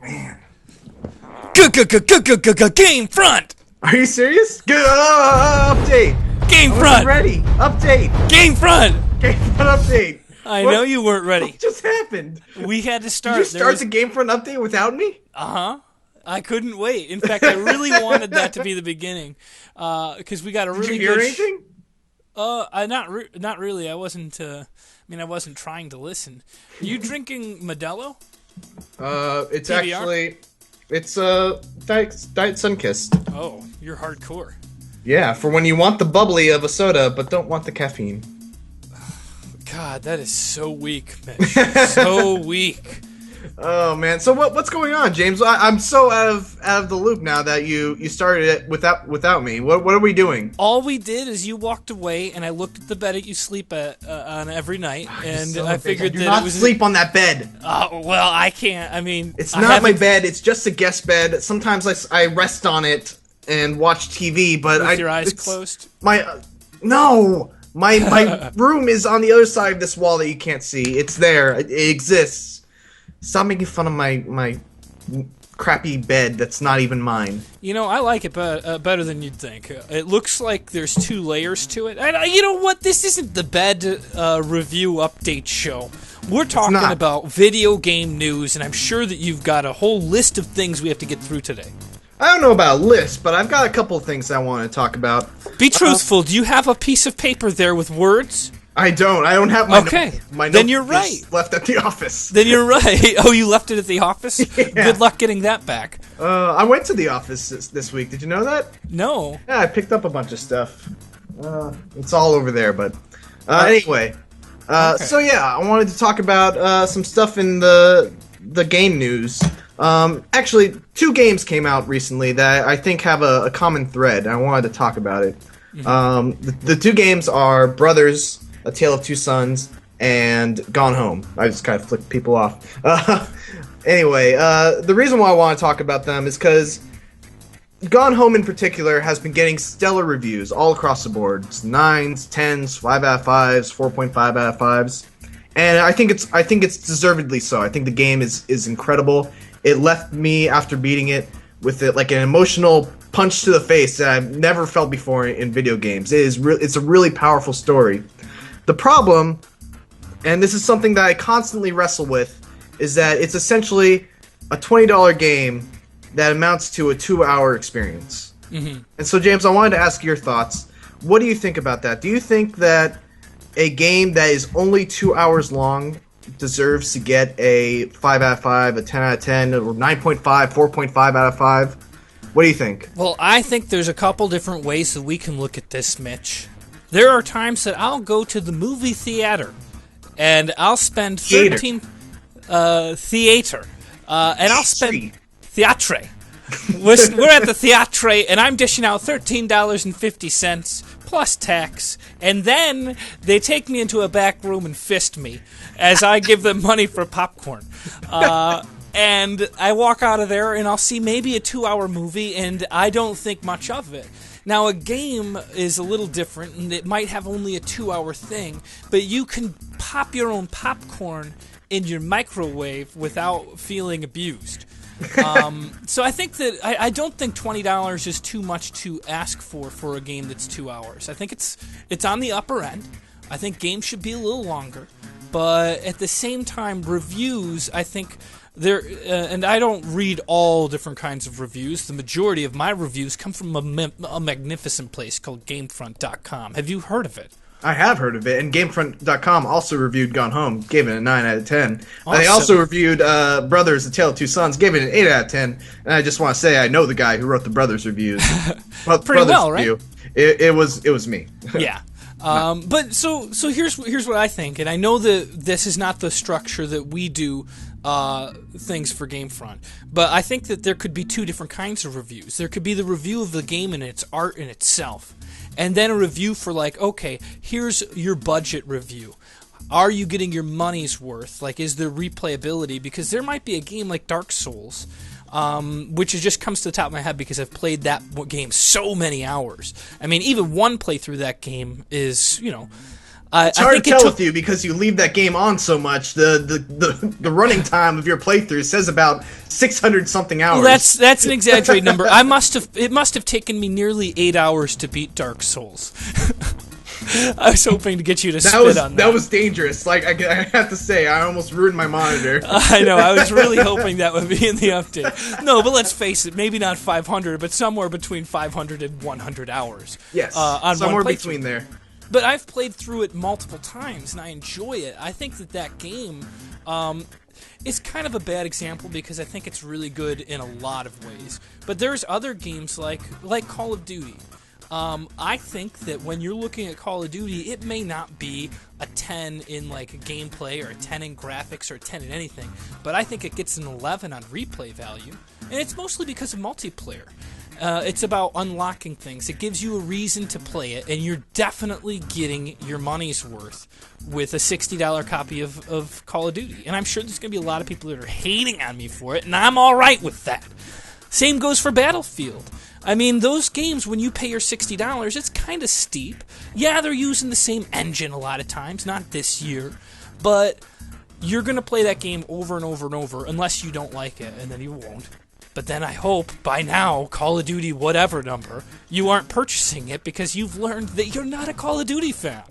Man. Gamefront! Are you serious? Update! Gamefront! Ready! Update! Gamefront! Gamefront update! I know you weren't ready. What just happened? We had to start. Did you start the Gamefront update without me? Uh-huh. I couldn't wait. In fact, I really wanted that to be the beginning. Because we got a really Did you hear good... anything? Not really. I wasn't, I wasn't trying to listen. Are you drinking Modelo? It's PBR? actually... It's, Diet Sunkist. Oh, you're hardcore. Yeah, for when you want the bubbly of a soda, but don't want the caffeine. God, that is so weak, Mitch. So weak. Oh man, so what's going on, James? I'm so out of the loop now that you started it without me. What are we doing? All we did is you walked away, and I looked at the bed that you sleep on every night, and I figured that not it was sleep on that bed. Well, I can't. I mean, It's not my bed. It's just a guest bed. Sometimes I rest on it and watch TV, but with your eyes closed. No. My room is on the other side of this wall that you can't see. It's there. It exists. Stop making fun of my crappy bed that's not even mine. You know, I like it better than you'd think. It looks like there's 2 layers to it. And you know what? This isn't the bed review update show. We're talking about video game news, and I'm sure that you've got a whole list of things we have to get through today. I don't know about a list, but I've got a couple of things I want to talk about. Be truthful. Do you have a piece of paper there with words? I don't. I don't have my my then you're right. Left at the office. Then you're right. Oh, you left it at the office? Yeah. Good luck getting that back. I went to the office this week. Did you know that? No. Yeah, I picked up a bunch of stuff. It's all over there, but anyway. Okay. So yeah, I wanted to talk about some stuff in the game news. Actually, 2 games came out recently that I think have a common thread, and I wanted to talk about it. Mm-hmm. The 2 games are Brothers: A Tale of Two Sons and Gone Home. I just kind of flicked people off. Anyway, the reason why I want to talk about them is because Gone Home in particular has been getting stellar reviews all across the board. It's 9s, 10s, 5 out of 5s, 4.5 out of 5s. And I think it's deservedly so. I think the game is incredible. It left me after beating it with like an emotional punch to the face that I've never felt before in video games. It's a really powerful story. The problem, and this is something that I constantly wrestle with, is that it's essentially a $20 game that amounts to a 2-hour experience. Mm-hmm. And so, James, I wanted to ask your thoughts. What do you think about that? Do you think that a game that is only 2 hours long deserves to get a 5 out of 5, a 10 out of 10, or 9.5, 4.5 out of 5? What do you think? Well, I think there's a couple different ways that we can look at this, Mitch. There are times that I'll go to the movie theater, and I'll spend 13... theater. And I'll spend... Theatre. We're at the theatre, and I'm dishing out $13.50 plus tax, and then they take me into a back room and fist me as I give them money for popcorn. And I walk out of there, and I'll see maybe a 2-hour movie, and I don't think much of it. Now, a game is a little different, and it might have only a 2-hour thing, but you can pop your own popcorn in your microwave without feeling abused. So I think that I don't think $20 is too much to ask for a game that's 2 hours. I think it's on the upper end. I think games should be a little longer, but at the same time, reviews, I think and I don't read all different kinds of reviews. The majority of my reviews come from a magnificent place called gamefront.tk. Have you heard of it? I have heard of it, and GameFront.com also reviewed Gone Home, gave it a 9 out of 10. Awesome. They also reviewed Brothers: A Tale of Two Sons, gave it an 8 out of 10. And I just want to say I know the guy who wrote the Brothers reviews. Pretty well, right? It was me. Yeah. But so here's what I think, and I know that this is not the structure that we do things for Gamefront, but I think that there could be 2 different kinds of reviews. There could be the review of the game and its art in itself, and then a review for like, okay, here's your budget review. Are you getting your money's worth? Like, is there replayability? Because there might be a game like Dark Souls, which just comes to the top of my head because I've played that game so many hours. I mean, even one playthrough that game is, It's hard to tell with you because you leave that game on so much. The running time of your playthrough says about 600 something hours. Well, that's an exaggerated number. It must have taken me nearly 8 hours to beat Dark Souls. I was hoping to get you to spit on that. That was dangerous. Like I have to say, I almost ruined my monitor. I know. I was really hoping that would be in the update. No, but let's face it. Maybe not 500, but somewhere between 500 and 100 hours. Yes, on somewhere one between there. But I've played through it multiple times, and I enjoy it. I think that game is kind of a bad example because I think it's really good in a lot of ways. But there's other games like Call of Duty. I think that when you're looking at Call of Duty, it may not be a 10 in like gameplay or a 10 in graphics or a 10 in anything, but I think it gets an 11 on replay value, and it's mostly because of multiplayer. It's about unlocking things. It gives you a reason to play it, and you're definitely getting your money's worth with a $60 copy of Call of Duty. And I'm sure there's going to be a lot of people that are hating on me for it, and I'm all right with that. Same goes for Battlefield. I mean, those games, when you pay your $60, it's kind of steep. Yeah, they're using the same engine a lot of times, not this year, but you're going to play that game over and over and over unless you don't like it, and then you won't. But then I hope by now, Call of Duty whatever number, you aren't purchasing it because you've learned that you're not a Call of Duty fan.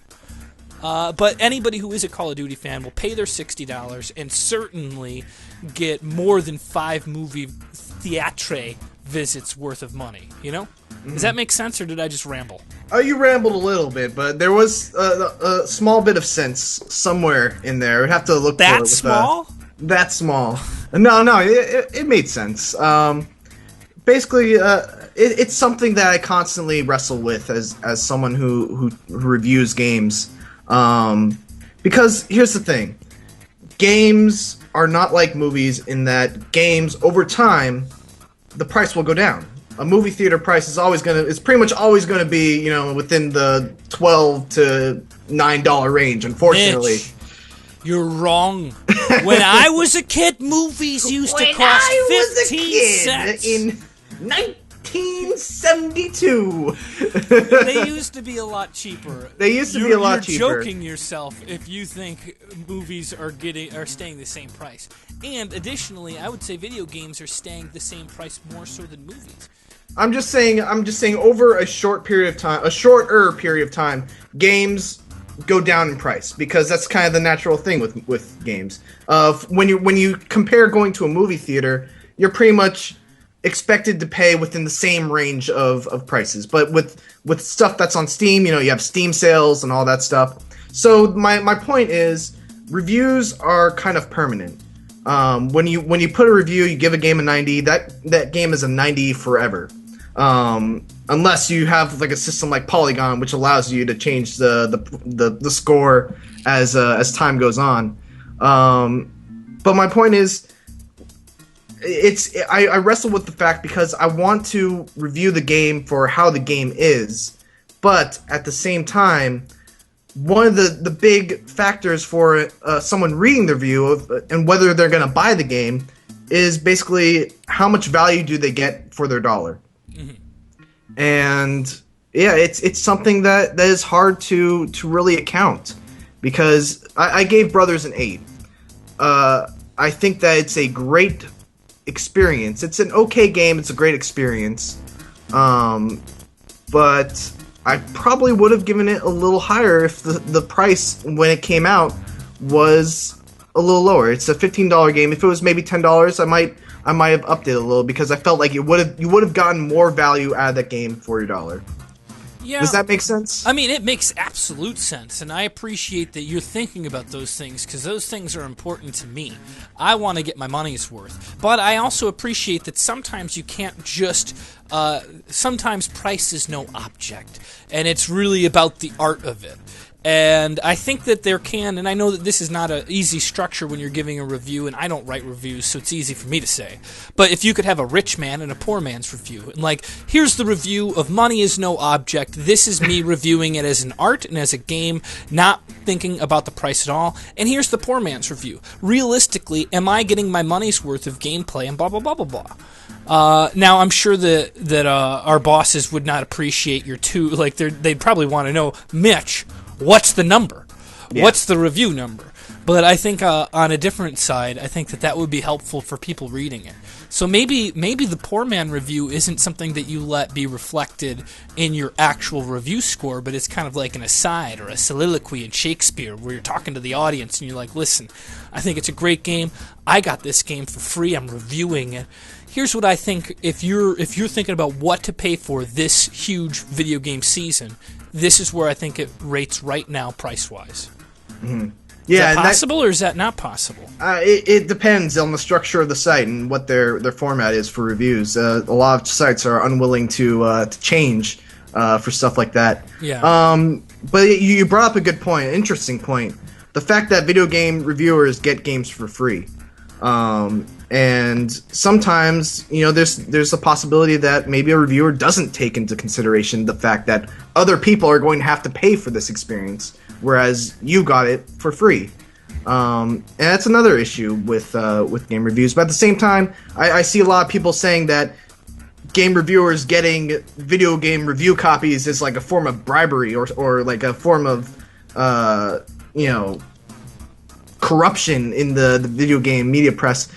But anybody who is a Call of Duty fan will pay their $60 and certainly get more than 5 movie theatre visits worth of money, you know? Does that make sense, or did I just ramble? You rambled a little bit, but there was a small bit of sense somewhere in there. We'd have to look for it. That small? That small. No, it made sense. Basically, it's something that I constantly wrestle with as someone who reviews games. Because here's the thing. Games are not like movies in that games, over time, the price will go down. A movie theater price is pretty much always gonna be, within the $12 to $9 range, unfortunately. Mitch, you're wrong. When I was a kid, movies used to cost 15 cents. In 1972. They used to be a lot cheaper. You're joking yourself if you think movies are staying the same price. And additionally, I would say video games are staying the same price more so than movies. I'm just saying over a shorter period of time, games go down in price because that's kind of the natural thing with games. When you compare going to a movie theater, you're pretty much expected to pay within the same range of prices. But with stuff that's on Steam, you have Steam sales and all that stuff. So my point is, reviews are kind of permanent. When you put a review, you give a game a 90. That game is a 90 forever. Unless you have like a system like Polygon, which allows you to change the score as time goes on. But my point is, I wrestle with the fact because I want to review the game for how the game is, but at the same time, one of the big factors for someone reading the review and whether they're going to buy the game is basically how much value do they get for their dollar. Mm-hmm. And yeah, it's something that is hard to really account, because I gave Brothers an 8. I think that it's a great experience. It's an okay game. It's a great experience. But I probably would have given it a little higher if the price when it came out was a little lower. It's a $15 game. If it was maybe $10, I might have upped it a little because I felt like you would have gotten more value out of that game for your dollar. Yeah. Does that make sense? I mean, it makes absolute sense, and I appreciate that you're thinking about those things because those things are important to me. I want to get my money's worth, but I also appreciate that sometimes you can't just. Sometimes price is no object, and it's really about the art of it. And I think that there can, and I know that this is not an easy structure when you're giving a review, and I don't write reviews, so it's easy for me to say. But if you could have a rich man and a poor man's review, and like, here's the review of Money is No Object. This is me reviewing it as an art and as a game, not thinking about the price at all. And here's the poor man's review. Realistically, am I getting my money's worth of gameplay and blah, blah, blah, blah, blah. Now, I'm sure that our bosses would not appreciate your they'd probably want to know, Mitch, what's the number? What's the review number? But I think on a different side, I think that would be helpful for people reading it. So maybe the poor man review isn't something that you let be reflected in your actual review score, but it's kind of like an aside or a soliloquy in Shakespeare where you're talking to the audience and you're like, listen, I think it's a great game. I got this game for free. I'm reviewing it. Here's what I think. If you're thinking about what to pay for this huge video game season, this is where I think it rates right now price-wise. Mm-hmm. Yeah, is that possible or is that not possible? It depends on the structure of the site and what their format is for reviews. A lot of sites are unwilling to change for stuff like that. Yeah. But you brought up a good point, an interesting point. The fact that video game reviewers get games for free. And sometimes, there's a possibility that maybe a reviewer doesn't take into consideration the fact that other people are going to have to pay for this experience, whereas you got it for free. And that's another issue with game reviews. But at the same time, I see a lot of people saying that game reviewers getting video game review copies is like a form of bribery or like a form of, corruption in the video game media press.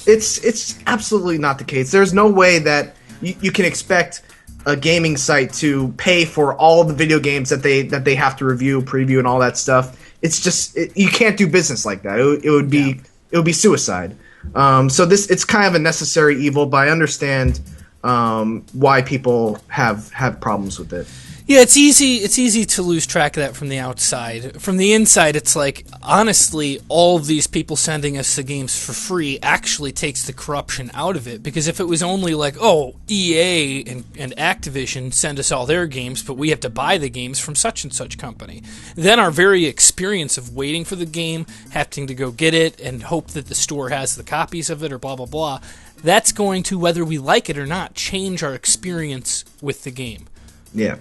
It's absolutely not the case. There's no way that you can expect a gaming site to pay for all the video games that they have to review, preview, and all that stuff. It's just you can't do business like that. It would be suicide. So it's kind of a necessary evil, but I understand why people have problems with it. Yeah, it's easy to lose track of that from the outside. From the inside, it's like, honestly, all of these people sending us the games for free actually takes the corruption out of it. Because if it was only like, oh, EA and Activision send us all their games, but we have to buy the games from such and such company, then our very experience of waiting for the game, having to go get it, and hope that the store has the copies of it, or blah, blah, blah, that's going to, whether we like it or not, change our experience with the game. Yeah.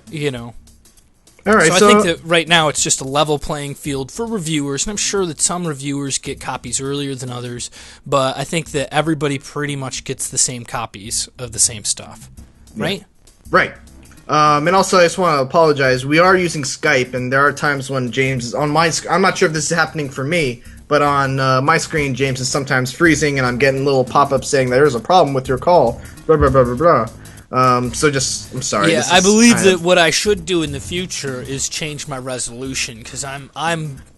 All right, so I think that right now it's just a level playing field for reviewers, and I'm sure that some reviewers get copies earlier than others, but I think that everybody pretty much gets the same copies of the same stuff, right? Yeah. Right. And also, I just want to apologize. We are using Skype, and there are times when James is on my I'm not sure if this is happening for me, but on my screen, James is sometimes freezing, and I'm getting little pop-ups saying there's a problem with your call, blah, blah, blah, blah, blah. I'm sorry. Yeah, I believe that what I should do in the future is change my resolution, because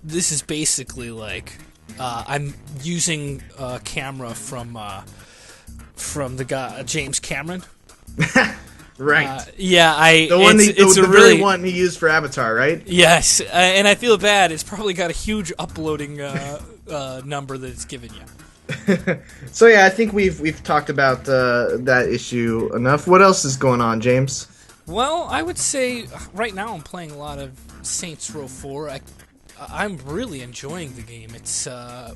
this is basically like, I'm using a camera from the guy, James Cameron. Right. The very one he used for Avatar, right? Yes, and I feel bad. It's probably got a huge uploading number that it's given you. So yeah, I think we've talked about that issue enough. What else is going on, James? Well, I would say right now I'm playing a lot of Saints Row 4. I'm really enjoying the game. It's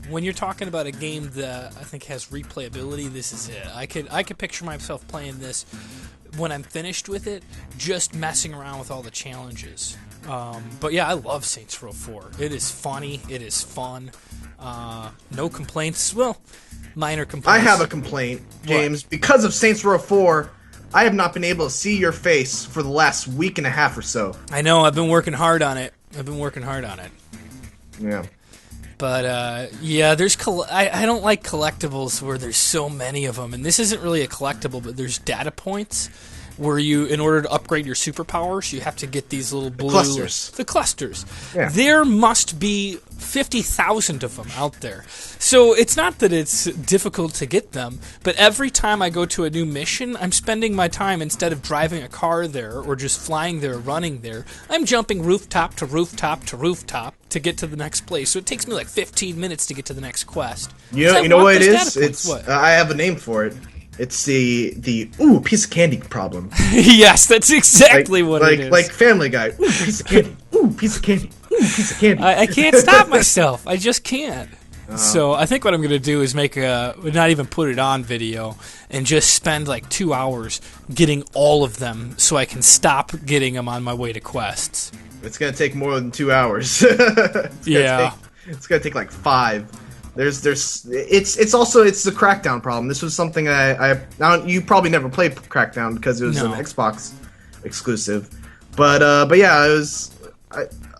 when you're talking about a game that I think has replayability, this is it. I could picture myself playing this when I'm finished with it, just messing around with all the challenges. But yeah, I love Saints Row 4. It is funny. It is fun. No complaints. Well, minor complaints. I have a complaint, James. What? Because of Saints Row 4, I have not been able to see your face for the last week and a half or so. I know. I've been working hard on it. Yeah. But, yeah, there's... I don't like collectibles where there's so many of them. And this isn't really a collectible, but there's data points where you, in order to upgrade your superpowers, you have to get these little blue... The clusters. Yeah. There must be 50,000 of them out there. So it's not that it's difficult to get them, but every time I go to a new mission, I'm spending my time, instead of driving a car there or just flying there or running there, I'm jumping rooftop to rooftop to rooftop to get to the next place. So it takes me like 15 minutes to get to the next quest. You know what it is? I have a name for it. It's the piece of candy problem. Yes, that's exactly what it is. Like Family Guy. Ooh, piece of candy. Ooh, piece of candy. Ooh, piece of candy. I can't stop myself. I just can't. So I think what I'm going to do is not even put it on video, and just spend like 2 hours getting all of them so I can stop getting them on my way to quests. It's going to take more than 2 hours. It's going to take like 5. It's the Crackdown problem. This was something now you probably never played Crackdown because it was an Xbox exclusive, but yeah,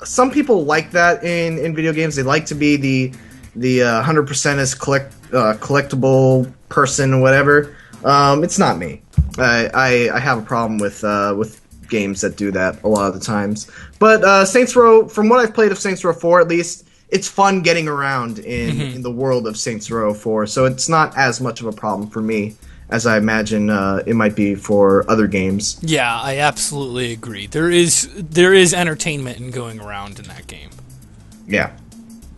some people like that in video games. They like to be the 100% is collectible person or whatever. It's not me. I have a problem with games that do that a lot of the times. But Saints Row, from what I've played of Saints Row 4 at least, it's fun getting around in the world of Saints Row 4. So it's not as much of a problem for me as I imagine it might be for other games. Yeah, I absolutely agree. There is entertainment in going around in that game. Yeah.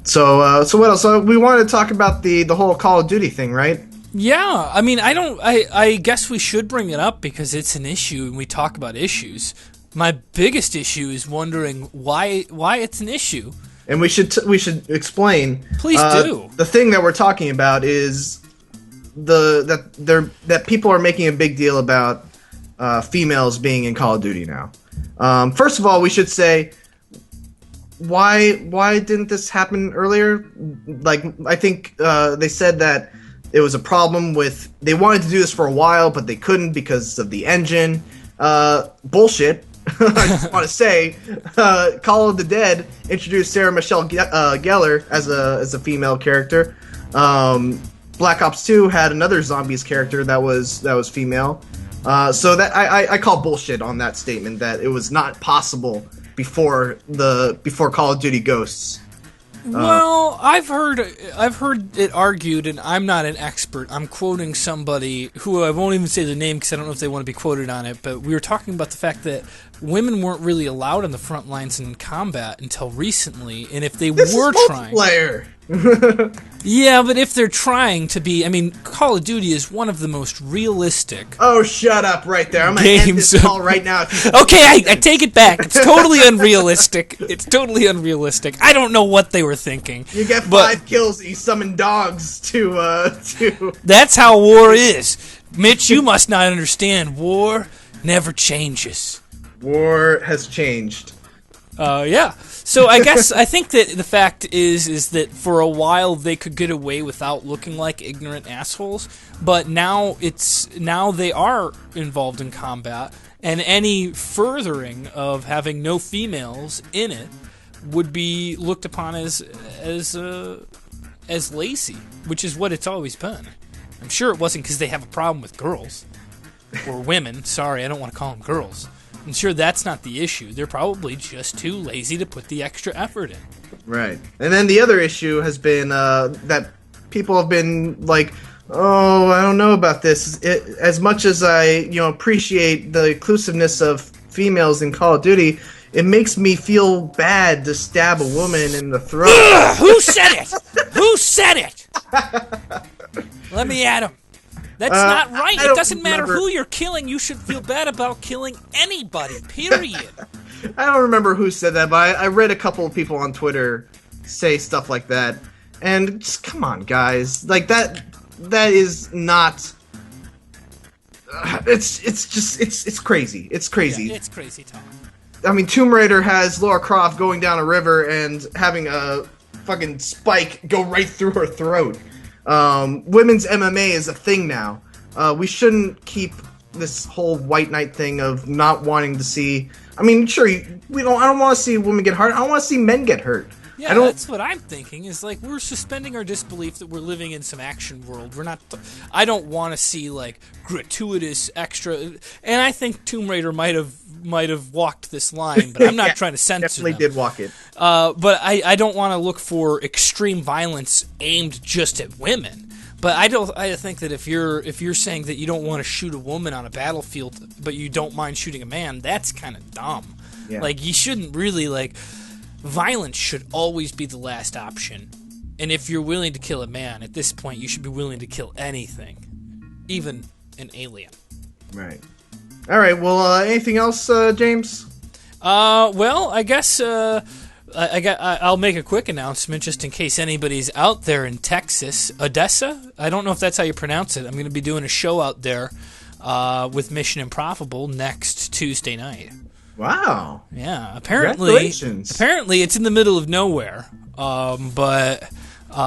So what else? We wanted to talk about the whole Call of Duty thing, right? Yeah, I mean, I guess we should bring it up because it's an issue and we talk about issues. My biggest issue is wondering why it's an issue. And we should explain. Please do. The thing that we're talking about is that people are making a big deal about females being in Call of Duty now. First of all, we should say why didn't this happen earlier? Like, I think they said that it was a problem with, they wanted to do this for a while, but they couldn't because of the engine. Bullshit. I just want to say, Call of the Dead introduced Sarah Michelle Gellar as a female character. Black Ops 2 had another zombies character that was female. So that I call bullshit on that statement that it was not possible before Call of Duty Ghosts. Well, I've heard it argued, and I'm not an expert. I'm quoting somebody who I won't even say the name because I don't know if they want to be quoted on it. But we were talking about the fact that women weren't really allowed on the front lines in combat until recently, and if they were trying, multiplayer. Yeah, but if they're trying to be, I mean, Call of Duty is one of the most realistic. Oh, shut up right there! I'm gonna end this call right now. Okay, I take it back. It's totally unrealistic. It's totally unrealistic. I don't know what they were thinking. You get 5 kills, you summon dogs to. That's how war is, Mitch. You must not understand. War never changes. War has changed. Yeah. So I think that the fact is that for a while they could get away without looking like ignorant assholes, but now they are involved in combat, and any furthering of having no females in it would be looked upon as lazy, which is what it's always been. I'm sure it wasn't because they have a problem with girls or women. Sorry, I don't want to call them girls. I'm sure that's not the issue. They're probably just too lazy to put the extra effort in. Right. And then the other issue has been that people have been like, oh, I don't know about this. As much as I appreciate the inclusiveness of females in Call of Duty, it makes me feel bad to stab a woman in the throat. Ugh, who said it? Who said it? Let me at him. That's not right. It doesn't matter who you're killing. You should feel bad about killing anybody, period. I don't remember who said that, but I read a couple of people on Twitter say stuff like that. And just, come on, guys. Like, that is not... It's crazy. It's crazy. Yeah, it's crazy talk. I mean, Tomb Raider has Lara Croft going down a river and having a fucking spike go right through her throat. Women's MMA is a thing now. We shouldn't keep this whole white knight thing of not wanting to see. I mean, sure, I don't want to see women get hurt. I don't want to see men get hurt. Yeah, that's what I'm thinking. Is like we're suspending our disbelief that we're living in some action world. We're not. I don't want to see like gratuitous extra. And I think Tomb Raider might have walked this line, but I'm not trying to censor definitely them. Did walk it. But I don't want to look for extreme violence aimed just at women. But I think that if you're saying that you don't want to shoot a woman on a battlefield, but you don't mind shooting a man, that's kind of dumb. Yeah. Like you shouldn't really like. Violence should always be the last option. And if you're willing to kill a man, at this point, you should be willing to kill anything, even an alien. Right. All right. Well, anything else, James? Well, I guess I'll make a quick announcement just in case anybody's out there in Texas, Odessa. I don't know if that's how you pronounce it. I'm going to be doing a show out there with Mission Improbable next Tuesday night. Wow. Yeah. Apparently it's in the middle of nowhere. But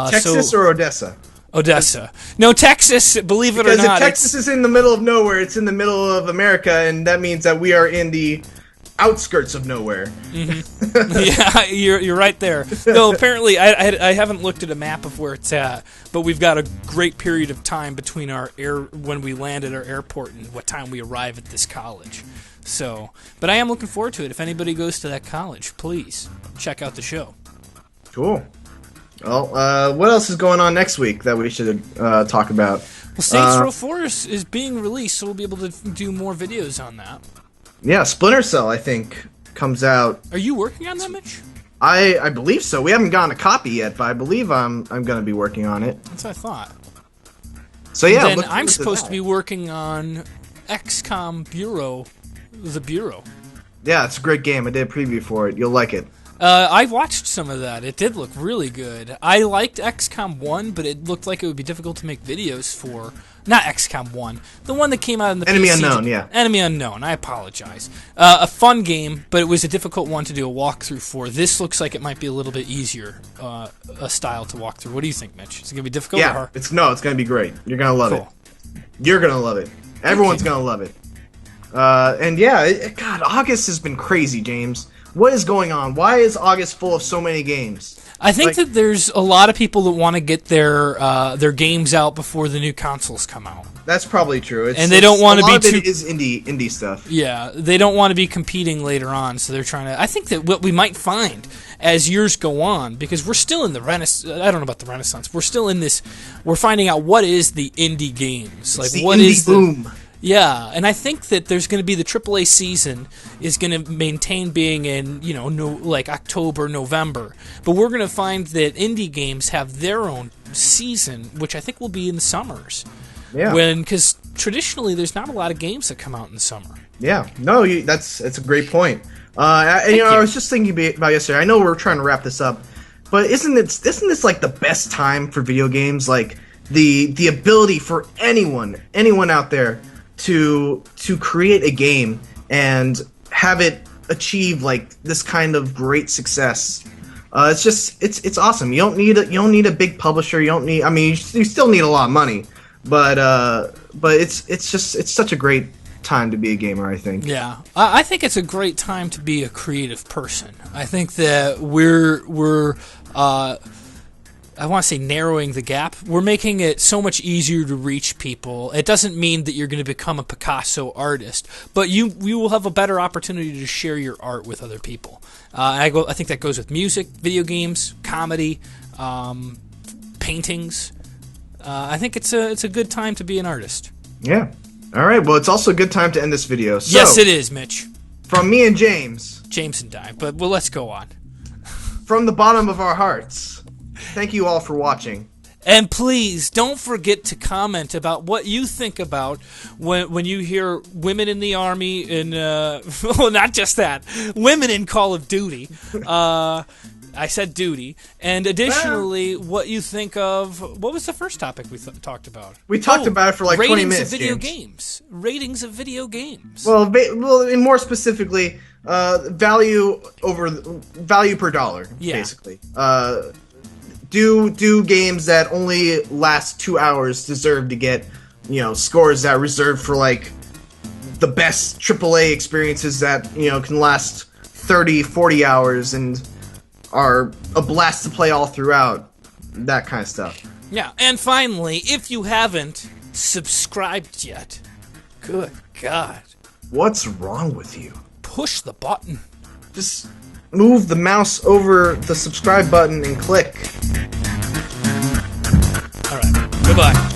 Texas or Odessa? Odessa. No, Texas, believe it or not. Because if Texas is in the middle of nowhere, it's in the middle of America, and that means that we are in the outskirts of nowhere. Yeah, you're right there. No, apparently I haven't looked at a map of where it's at, but we've got a great period of time between when we land at our airport and what time we arrive at this college. So, but I am looking forward to it. If anybody goes to that college, please check out the show. Cool. Well, what else is going on next week that we should talk about? Well, Saints Row 4 is being released, so we'll be able to do more videos on that. Yeah, Splinter Cell, I think, comes out. Are you working on that, Mitch? I believe so. We haven't gotten a copy yet, but I believe I'm going to be working on it. That's what I thought. So yeah, and then I'm supposed to be working on XCOM Bureau, the Bureau. Yeah, it's a great game. I did a preview for it. You'll like it. I watched some of that. It did look really good. I liked XCOM 1, but it looked like it would be difficult to make videos for. Not XCOM 1. The one that came out in the Enemy PC. Unknown, yeah. Enemy Unknown. I apologize. A fun game, but it was a difficult one to do a walkthrough for. This looks like it might be a little bit easier, a style to walk through. What do you think, Mitch? Is it going to be difficult? Yeah, it's going to be great. You're going to love it. You're going to love it. Everyone's going to love it. And yeah, God, August has been crazy, James. What is going on? Why is August full of so many games? I think that there's a lot of people that want to get their games out before the new consoles come out. That's probably true. And they don't want to be too. It is indie stuff. Yeah, they don't want to be competing later on, so they're trying to. I think that what we might find as years go on, because we're still in the Renaissance. I don't know about the Renaissance. We're still in this. We're finding out what is the indie games. Like the what indie is boom. Yeah, and I think that there's going to be the AAA season is going to maintain being in, like October, November. But we're going to find that indie games have their own season, which I think will be in the summers. Yeah. Because traditionally there's not a lot of games that come out in the summer. Yeah. No, it's a great point. I was just thinking about yesterday. I know we're trying to wrap this up, but isn't this like the best time for video games? Like the ability for anyone out there to create a game and have it achieve like this kind of great success. It's awesome. You don't need a big publisher. You still need a lot of money, but it's such a great time to be a gamer, I think. Yeah, I think it's a great time to be a creative person. I think that we're I want to say narrowing the gap. We're making it so much easier to reach people. It doesn't mean that you're going to become a Picasso artist, but you will have a better opportunity to share your art with other people. I think that goes with music, video games, comedy, paintings. I think it's a good time to be an artist. Yeah. All right. Well, it's also a good time to end this video. So, yes, it is, Mitch. From me and James. James and I. But let's go on. From the bottom of our hearts. Thank you all for watching. And please don't forget to comment about what you think about when you hear women in the Army and well, not just that, women in Call of Duty. I said duty. And additionally, what you think of what was the first topic we talked about? We talked about it for like 20 minutes. Ratings of video games. Well, and more specifically, value per dollar, basically. Do games that only last 2 hours deserve to get, scores that are reserved for like the best AAA experiences that, can last 30, 40 hours and are a blast to play all throughout, that kind of stuff. Yeah, and finally, if you haven't subscribed yet, good God. What's wrong with you? Push the button. Just move the mouse over the subscribe button and click. All right, goodbye.